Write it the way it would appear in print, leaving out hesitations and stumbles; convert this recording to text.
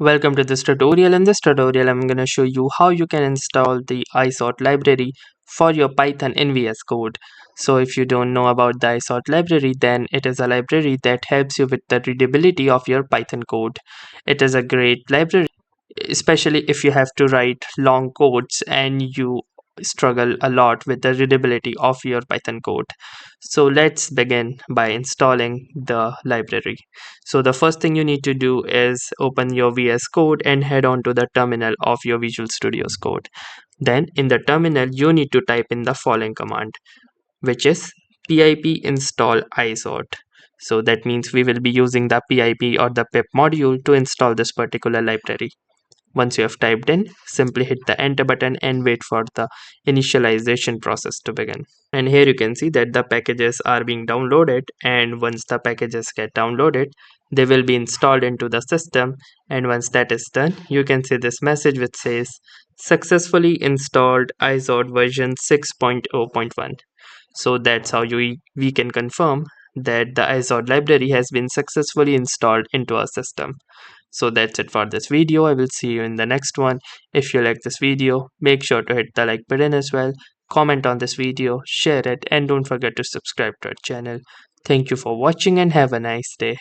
Welcome to this tutorial. In this tutorial, I'm going to show you how you can install the iSort library for your Python in VS Code. So if you don't know about the iSort library, then it is a library that helps you with the readability of your Python code. It is a great library, especially if you have to write long codes and you struggle a lot with the readability of your Python code. So let's begin by installing the library. So the first thing you need to do is open your VS Code and head on to the terminal of your Visual Studio's code. Then in the terminal you need to type in the following command, which is pip install iSort. So that means we will be using the pip or the pip module to install this particular library. Once you have typed in, simply hit the enter button and wait for the initialization process to begin. And here you can see that the packages are being downloaded, and once the packages get downloaded, they will be installed into the system. And once that is done, you can see this message which says successfully installed iSort version 6.0.1. So that's how we can confirm that the iSort library has been successfully installed into our system. So that's it for this video. I will see you in the next one. If you like this video, make sure to hit the like button as well. Comment on this video, share it, and don't forget to subscribe to our channel. Thank you for watching and have a nice day.